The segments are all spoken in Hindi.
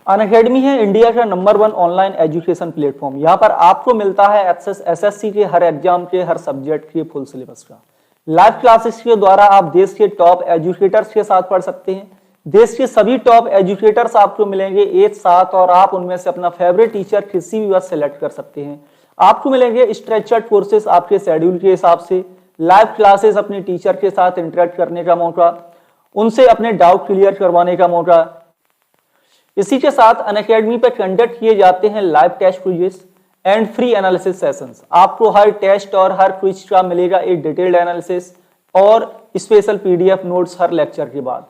अनअकैडमी है इंडिया का नंबर 1 ऑनलाइन एजुकेशन प्लेटफॉर्म। यहाँ पर आपको मिलता है एक्सेस एसएससी के हर एग्जाम के, हर सब्जेक्ट के फुल सिलेबस का। लाइव क्लासेस के द्वारा आप देश के टॉप एजुकेटर्स के साथ पढ़ सकते हैं। देश के सभी टॉप एजुकेटर्स आपको मिलेंगे एक साथ और आप उनमें से अपना फेवरेट टीचर किसी भी वक्त सेलेक्ट कर सकते हैं। आपको मिलेंगे स्ट्रक्चर्ड कोर्सेस आपके शेड्यूल के हिसाब से, लाइव क्लासेस अपने टीचर के साथ इंटरेक्ट करने का मौका, उनसे अपने डाउट क्लियर करवाने का मौका। इसी के साथ अनअकैडमी पर कंडक्ट किए जाते हैं live test quiz and free analysis sessions. आपको हर टेस्ट और हर क्विज का मिलेगा एक डिटेल्ड एनालिसिस और स्पेशल पीडीएफ नोट्स हर लेक्चर के बाद।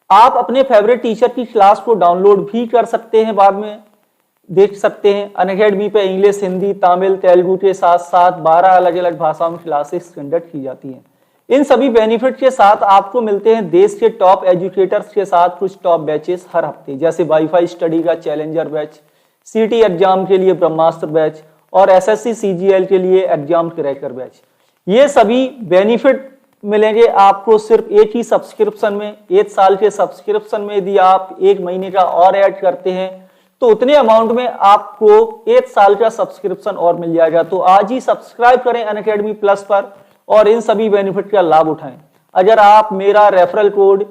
आप अपने फेवरेट टीचर की क्लास को डाउनलोड भी कर सकते हैं, बाद में देख सकते हैं। अनअकैडमी पे इंग्लिश, हिंदी, तमिल, तेलुगु के साथ साथ 12 अलग अलग भाषाओं में क्लासेस कंडक्ट की जाती हैं। इन सभी बेनिफिट के साथ आपको मिलते हैं देश के टॉप एजुकेटर्स के साथ कुछ टॉप बैचेस हर हफ्ते, जैसे वाईफाई स्टडी का चैलेंजर बैच, सीटी एग्जाम के लिए ब्रह्मास्त्र बैच और एसएससी सीजीएल के लिए एग्जाम क्रैकर बैच। ये सभी बेनिफिट मिलेंगे आपको सिर्फ एक ही सब्सक्रिप्शन में। 1 साल के सब्सक्रिप्शन में यदि आप 1 महीने का और ऐड करते हैं तो उतने अमाउंट में आपको 1 साल का सब्सक्रिप्शन और मिल जाएगा। तो आज ही सब्सक्राइब करें अनअकैडमी प्लस पर और इन सभी बेनिफिट का लाभ उठाएं। अगर आप मेरा रेफरल कोड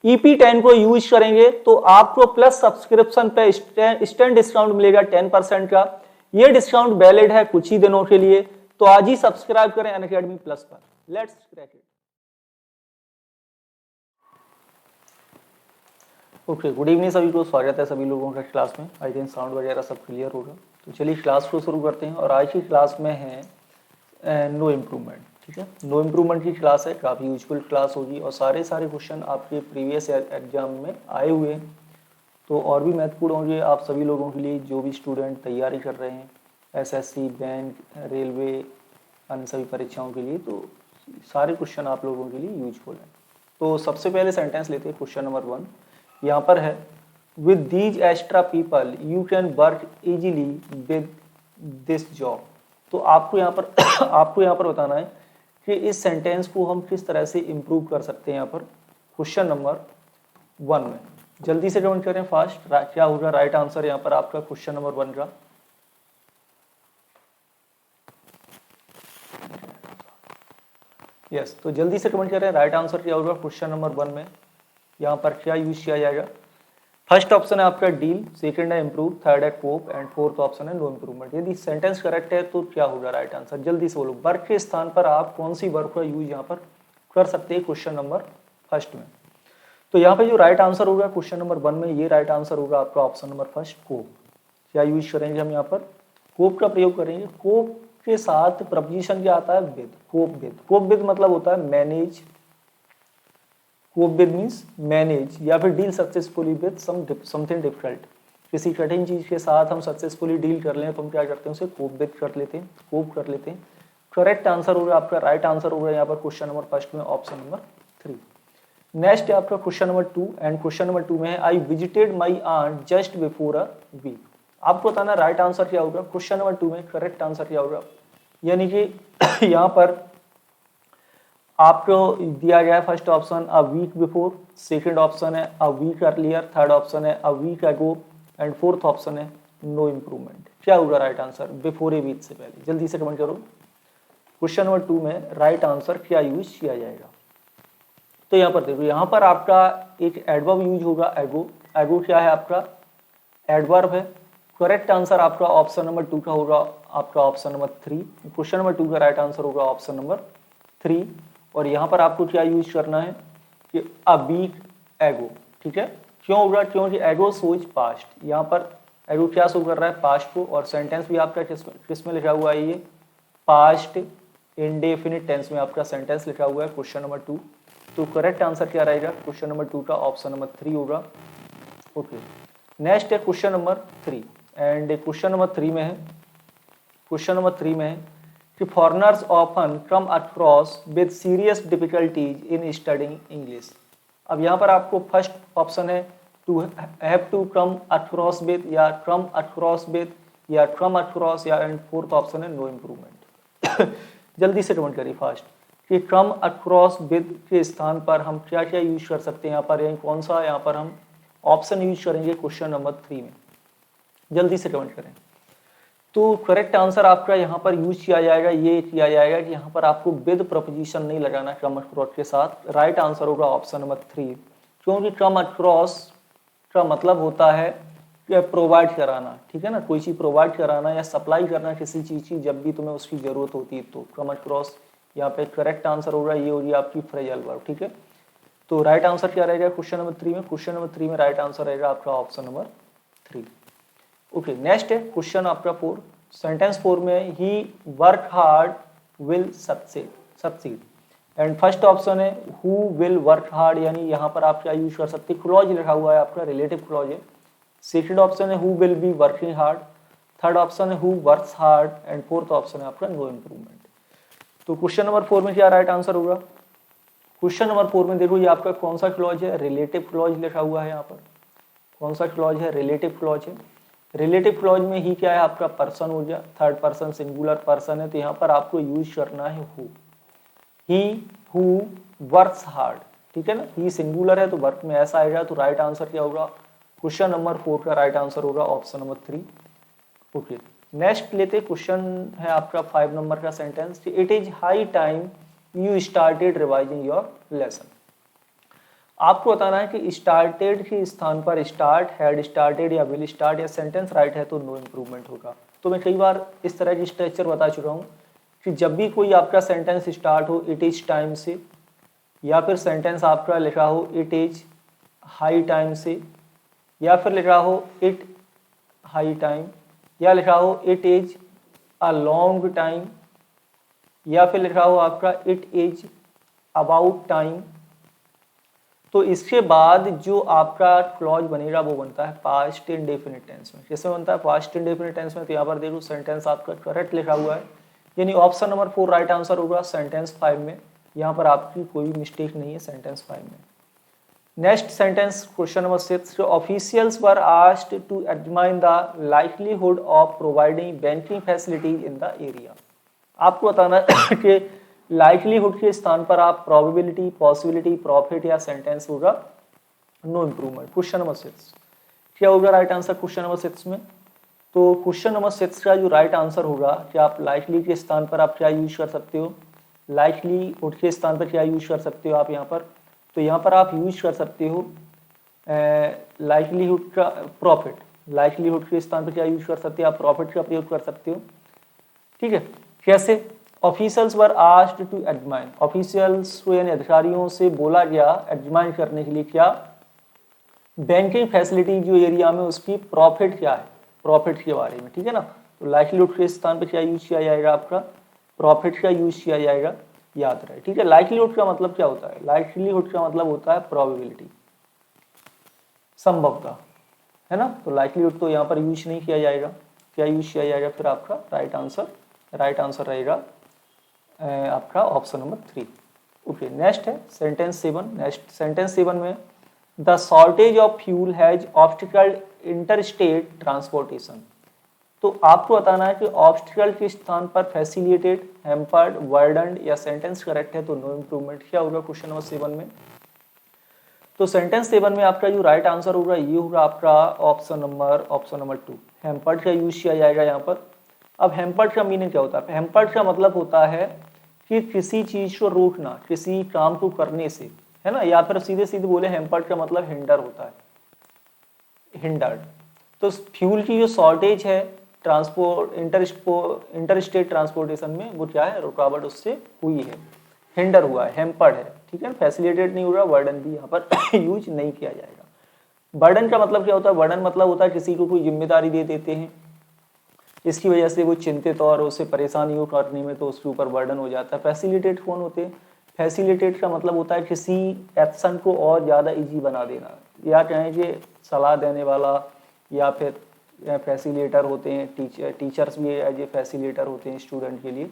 EP10 को यूज करेंगे तो आपको प्लस सब्सक्रिप्शन पे इंस्टेंट डिस्काउंट मिलेगा 10% का। ये डिस्काउंट वैलिड है कुछ ही दिनों के लिए। तो आज ही सब्सक्राइब करें अनअकैडमी प्लस पर। Let's crack it. Okay, good evening सभी को, स्वागत है सभी लोगों का क्लास में। आई थिंक साउंड वगैरह सब क्लियर होगा। तो चलिए क्लास को शुरू करते हैं और आज की क्लास में है नो इम्प्रूवमेंट। ठीक है, नो इम्प्रूवमेंट की क्लास है, काफ़ी यूजफुल क्लास होगी और सारे क्वेश्चन आपके प्रीवियस एग्जाम में आए हुए हैं तो और भी महत्वपूर्ण होंगे आप सभी लोगों के लिए जो भी स्टूडेंट तैयारी कर रहे हैं एसएससी, बैंक, रेलवे, अन्य सभी परीक्षाओं के लिए। तो सारे क्वेश्चन आप लोगों के लिए यूजफुल हैं। तो सबसे पहले सेंटेंस लेते हैं, क्वेश्चन नंबर 1 यहाँ पर है, with these extra people you can work easily with this job. तो आपको यहाँ पर बताना है कि इस सेंटेंस को हम किस तरह से इम्प्रूव कर सकते हैं। यहाँ पर क्वेश्चन नंबर 1 में जल्दी से कमेंट करें फास्ट, क्या होगा राइट आंसर यहाँ पर आपका क्वेश्चन नंबर 1 का। यस, तो जल्दी से कमेंट करें राइट आंसर क्या होगा क्वेश्चन नंबर 1 में। यहाँ पर क्या यूज किया जाएगा। फर्स्ट ऑप्शन है आपका डील, सेकंड है इम्प्रूव, थर्ड है कोप एंड फोर्थ ऑप्शन है नो इम्प्रूवमेंट। यदि सेंटेंस करेक्ट है तो क्या होगा राइट आंसर, जल्दी से बोलो। वर्क के स्थान पर आप कौन सी वर्क का यूज यहाँ पर कर सकते हैं क्वेश्चन नंबर फर्स्ट में। तो यहाँ पे जो राइट आंसर होगा क्वेश्चन नंबर 1 में, ये राइट आंसर होगा आपका ऑप्शन नंबर फर्स्ट, कोप। क्या यूज करेंगे हम यहाँ पर, कोप का प्रयोग करेंगे। कोप के साथ प्रपोजिशन क्या आता है, with. Cope with, cope with मतलब होता है manage, cope with means manage या फिर deal successfully with something difficult. किसी कठिन चीज के साथ हम सक्सेसफुली डील कर लें तो हम क्या करते हैं, उसे कोप विद कर लेते हैं, कोप कर लेते हैं। करेक्ट आंसर होगा आपका, राइट आंसर होगा यहाँ पर क्वेश्चन नंबर फर्स्ट में ऑप्शन नंबर 3। नेक्स्ट है आपका question number 2 and question number 2 में है, I visited my aunt just before a week. आपको बताना राइट आंसर क्या होगा क्वेश्चन नंबर 2 में, करेक्ट आंसर क्या होगा। यानी कि यहाँ पर आपको दिया गया है first option a week before, second option है a week earlier, third option है a week ago and fourth option है नो इम्प्रूवमेंट। क्या होगा right answer before a week से पहले, जल्दी से कमेंट करो। क्वेश्चन नंबर 2 में राइट आंसर क्या यूज किया जाएगा। तो यहाँ पर देखो, यहाँ पर आपका एक एडवर्ब यूज होगा, एगो। एगो क्या है आपका, एडवर्ब है। करेक्ट आंसर आपका ऑप्शन नंबर 2 का होगा, आपका ऑप्शन नंबर 3। क्वेश्चन नंबर 2 का राइट आंसर होगा ऑप्शन नंबर 3। और यहाँ पर आपको क्या यूज करना है कि अ वीक एगो। ठीक है, क्यों होगा, क्योंकि एगो सोज पास्ट। यहाँ पर एगो क्या शो कर रहा है, पास्ट को। और सेंटेंस भी आपका किस में लिखा हुआ है, ये पास्ट इंडेफिनिट टेंस में आपका सेंटेंस लिखा हुआ है क्वेश्चन नंबर 2। तो करेक्ट आंसर क्या रहेगा क्वेश्चन नंबर 2 का, ऑप्शन नंबर 3 होगा। ओके, नेक्स्ट है question number 3 and question number 3 में है, क्वेश्चन नंबर 3 में है कि foreigners often come across with serious difficulties in studying English. अब यहाँ पर आपको फर्स्ट ऑप्शन है to have to come across with या कम अक्रॉस विद या कम अक्रॉस या एंड फोर्थ ऑप्शन है नो इम्प्रूवमेंट। जल्दी से कमेंट करिए फास्ट कि कम अक्रॉस विद के स्थान पर हम क्या क्या यूज कर सकते हैं यहाँ पर, कौन सा यहाँ पर हम ऑप्शन यूज करेंगे क्वेश्चन नंबर 3 में। जल्दी से कमेंट करें। तो करेक्ट आंसर आपका यहाँ पर यूज किया जाएगा, ये किया जाएगा कि यहाँ पर आपको विद प्रपोजिशन नहीं लगाना कम अक्रॉस के साथ। राइट आंसर होगा ऑप्शन नंबर 3, क्योंकि कम अक्रॉस का मतलब होता है कि प्रोवाइड कराना, ठीक है ना, कोई चीज़ प्रोवाइड कराना या सप्लाई करना किसी चीज़ की जब भी तुम्हें उसकी ज़रूरत होती है। तो कम अक्रॉस यहाँ पे करेक्ट आंसर होगा, ये होगी आपकी फ्रेजल वर्ब, ठीक है। तो राइट आंसर क्या रहेगा क्वेश्चन नंबर 3 में? क्वेश्चन नंबर 3 में राइट आंसर रहेगा आपका ऑप्शन नंबर 3। ओके, नेक्स्ट है क्वेश्चन आपका 4, सेंटेंस 4 में ही work hard will succeed and first option है हु विल वर्क हार्ड, यानी यहाँ पर आप क्या यूज कर सकते हैं, क्लॉज लिखा हुआ है आपका, रिलेटिव क्लॉज है। सेकंड ऑप्शन है who will be working hard, third option है who works hard and fourth option है आपका नो इम्प्रूवमेंट। तो क्वेश्चन नंबर 4 में क्या राइट आंसर होगा? क्वेश्चन नंबर 4 में देखो ये आपका कौन सा क्लॉज है, रिलेटिव क्लॉज लिखा हुआ है यहाँ पर। कौन सा क्लॉज है? रिलेटिव क्लॉज है। रिलेटिव क्लॉज में ही क्या है आपका पर्सन हो गया, थर्ड पर्सन सिंगुलर पर्सन है, तो यहाँ पर आपको यूज करना है who, he who works hard, ठीक है ना। ही सिंगुलर है तो वर्क में ऐसा आएगा, तो राइट आंसर क्या होगा? क्वेश्चन नंबर 4 का राइट आंसर होगा ऑप्शन नंबर 3। ओके, नेक्स्ट लेते क्वेश्चन है आपका 5 नंबर का sentence, it is high time you started revising your lesson. आपको बताना है कि स्टार्टेड के स्थान पर स्टार्ट, हैड स्टार्टेड या विल स्टार्ट या सेंटेंस राइट है तो नो इम्प्रूवमेंट होगा। तो मैं कई बार इस तरह की स्ट्रक्चर बता चुका हूँ कि जब भी कोई आपका सेंटेंस स्टार्ट हो इट इज टाइम से, या फिर सेंटेंस आपका लिखा हो इट इज हाई टाइम से, या फिर लिखा हो इट हाई टाइम, या लिखा हो it is a long time, या फिर लिखा हो आपका इट इज अबाउट टाइम, तो इसके बाद जो आपका क्लॉज बनेगा वो बनता है पास्ट इंडेफिनिट टेंस में। किसमें बनता है? पास्ट इंडेफिनिट टेंस में। तो यहाँ पर देखो सेंटेंस आपका करेक्ट लिखा हुआ है, यानी ऑप्शन नंबर 4 राइट आंसर होगा सेंटेंस 5 में। यहाँ पर आपकी कोई मिस्टेक नहीं है सेंटेंस 5 में। Next sentence question number 6, officials were asked to examine the likelihood of providing banking facilities in the area. आपको बताना है कि लाइक्लीहुड के स्थान पर आप प्रोबेबिलिटी, पॉसिबिलिटी, प्रॉफिट या सेंटेंस होगा नो इम्प्रूवमेंट। क्वेश्चन नंबर 6 क्या होगा राइट आंसर क्वेश्चन नंबर 6 में? तो क्वेश्चन नंबर 6 का जो राइट आंसर होगा कि आप लाइकली के स्थान पर आप क्या यूज कर सकते हो, लाइक्लीहुड के स्थान पर क्या यूज कर सकते हो आप यहाँ पर? तो यहाँ पर आप यूज कर सकते हो लाइक्लीहुड का प्रॉफिट। लाइक्लीहुड के स्थान पर क्या यूज कर सकते हो आप? प्रॉफिट का प्रयोग कर सकते हो, ठीक है। कैसे? Officials were asked to examine, officials को यानी अधिकारियों से बोला गया एग्जामिन करने के लिए क्या, बैंकिंग फैसिलिटी जो एरिया में उसकी प्रॉफिट क्या है, प्रॉफिट के बारे में, ठीक है ना। तो लाइक्लीहुड के स्थान पर क्या यूज किया जाएगा आपका? प्रॉफिट का यूज किया जाएगा, याद रहे, ठीक है। लाइक्लीहुड का मतलब क्या होता है? लाइक्लीहुड का मतलब होता है प्रोबेबिलिटी, संभवता, है ना। तो लाइक्लीहुड तो यहाँ पर यूज नहीं किया जाएगा, क्या यूज किया जाएगा फिर आपका? राइट आंसर रहेगा आपका ऑप्शन नंबर 3। ओके, नेक्स्ट है सेंटेंस 7। नेक्स्ट सेंटेंस 7 में the shortage of fuel has obstacled interstate transportation. तो आपको बताना है कि ऑब्स्टिकल के स्थान पर फैसिलिटेड, हैम्पर्ड, वर्डन्ड या सेंटेंस करेक्ट है तो नो इम्प्रूवमेंट। क्या होगा क्वेश्चन नंबर 7 में? तो सेंटेंस 7 में आपका जो राइट आंसर होगा ये होगा आपका ऑप्शन नंबर 2, हैम्पर्ड का यूज किया जाएगा यहाँ पर। अब हैम्पर्ड का मीनिंग क्या होता है? हैम्पर्ड का मतलब होता है कि किसी चीज को रोकना, किसी काम को करने से, है ना, या फिर सीधे सीधे बोले हैम्पर्ड का मतलब हिंडर होता है, हिंडर्ड। तो फ्यूल की जो शॉर्टेज है ट्रांसपोर्ट इंटरस्टेट ट्रांसपोर्टेशन में वो क्या है? रुकावट उससे हुई है, हिंडर हुआ है, हैम्पर्ड है, ठीक है। फैसिलिटेट नहीं होगा, वर्डन भी यहाँ पर यूज नहीं किया जाएगा। बर्डन का मतलब क्या होता है? बर्डन मतलब होता है किसी को कोई जिम्मेदारी दे देते हैं, इसकी वजह से वो चिंतित और उसे परेशानियों करने में तो उसके ऊपर बर्डन हो जाता है। फैसिलिटेट कौन होते हैं? फैसिलिटेट का मतलब होता है किसी एक्शन को और ज़्यादा इजी बना देना, या कहें कि सलाह देने वाला, या फिर फैसिलिटेटर होते हैं, टीचर्स भी एज ए फैसिलिटेटर होते हैं स्टूडेंट के लिए।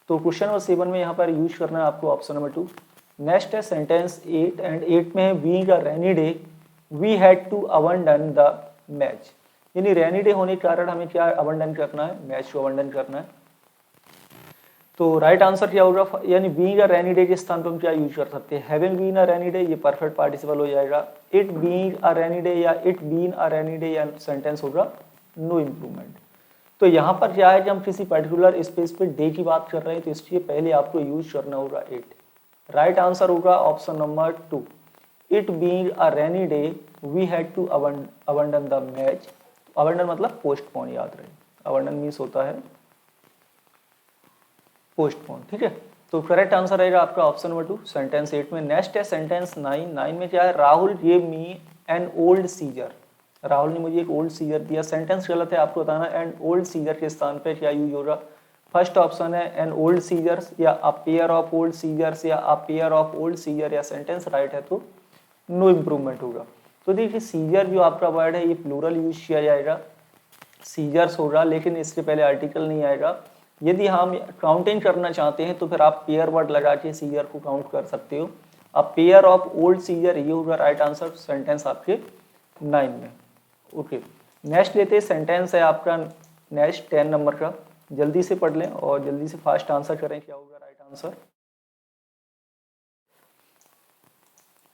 तो क्वेश्चन नंबर 7 में यहाँ पर यूज करना है आपको ऑप्शन नंबर 2। नेक्स्ट है सेंटेंस 8 एंड 8 में है being a rainy day we had to abandon the match, यानी रेनी डे होने के कारण हमें क्या अबंडन करना है? मैच को अबंडन करना है। तो राइट आंसर क्या होगा? यानी बीइंग अ रेनी डे के स्थान पर हम क्या यूज कर सकते हैं? Having been a rainy day, ये परफेक्ट पार्टिसिपल हो जाएगा। It being a rainy day या it been a rainy day या सेंटेंस होगा नो इम्प्रूवमेंट। तो यहाँ पर क्या है कि हम किसी पर्टिकुलर स्पेस पे डे की बात कर रहे हैं, तो इसलिए पहले आपको यूज करना होगा 8। राइट आंसर होगा option number 2। It being a rainy day we had to abandon the match. Abandon मतलब पोस्टपोन, याद रहे, अबंडन मीन्स होता है पोस्टपोन, ठीक है। तो करेक्ट आंसर रहेगा आपका ऑप्शन नंबर 2 सेंटेंस 8 में। नेक्स्ट है सेंटेंस 9 में क्या है, Rahul give me an old scissor. Rahul ने मुझे एक ओल्ड सीजर दिया। सेंटेंस गलत है, आपको बताना एन ओल्ड सीजर के स्थान पे क्या यूज होगा। फर्स्ट ऑप्शन है एन ओल्ड सीजर्स या a pair of old scissors या a pair of old scissor, या सेंटेंस राइट है तो नो इम्प्रूवमेंट होगा। तो देखिए सीजर जो आपका वर्ड है ये प्लूरल यूज किया जाएगा, सीजर्स होगा, लेकिन इसके पहले आर्टिकल नहीं आएगा। यदि हम काउंटिंग करना चाहते हैं तो फिर आप पेयर वर्ड लगा के सीजर को काउंट कर सकते हो। अब पेयर ऑफ ओल्ड सीजर ये होगा राइट आंसर सेंटेंस आपके 9 में। ओके, नेक्स्ट लेते हैं सेंटेंस है आपका नेक्स्ट 10 नंबर का। जल्दी से पढ़ लें और जल्दी से फास्ट आंसर करें, क्या होगा right answer.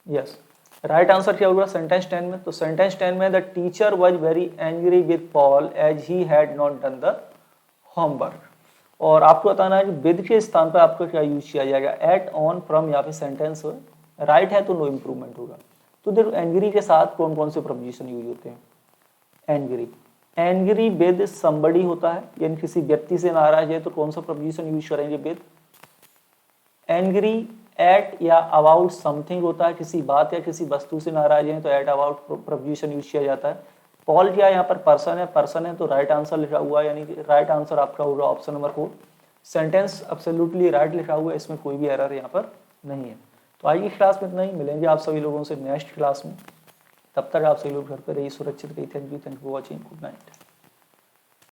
Yes, right answer क्या होगा सेंटेंस 10 में। तो सेंटेंस 10 में the teacher was very angry with Paul as he had not done the homework. और आपको बताना है कि विद के स्थान पर आपको क्या यूज किया जाएगा, एट, ऑन, फ्रॉम, या फिर सेंटेंस राइट है तो नो इम्प्रूवमेंट होगा। तो देखो एंग्री के साथ कौन कौन से प्रपोजिशन यूज होते हैं। एंग्री, एंग्री विद समबडी होता है, यानी किसी व्यक्ति से नाराज है तो कौन सा प्रपोजिशन यूज करेंगे, विद। एंग्री एट या अबाउट समथिंग होता है, किसी बात या किसी वस्तु से नाराज है तो एट अबाउट प्रपोजिशन यूज किया जाता है। पॉल क्या यहाँ पर पर्सन है तो राइट आंसर लिखा हुआ है, यानी कि राइट आंसर आपका होगा option number 4। Sentence absolutely right लिखा हुआ है, इसमें कोई भी एरर यहाँ पर नहीं है। तो आज की क्लास में इतना ही, मिलेंगे आप सभी लोगों से नेक्स्ट क्लास में। तब तक आप सभी लोग घर पर रहिए, सुरक्षित रहिए। Thank you for watching, good night.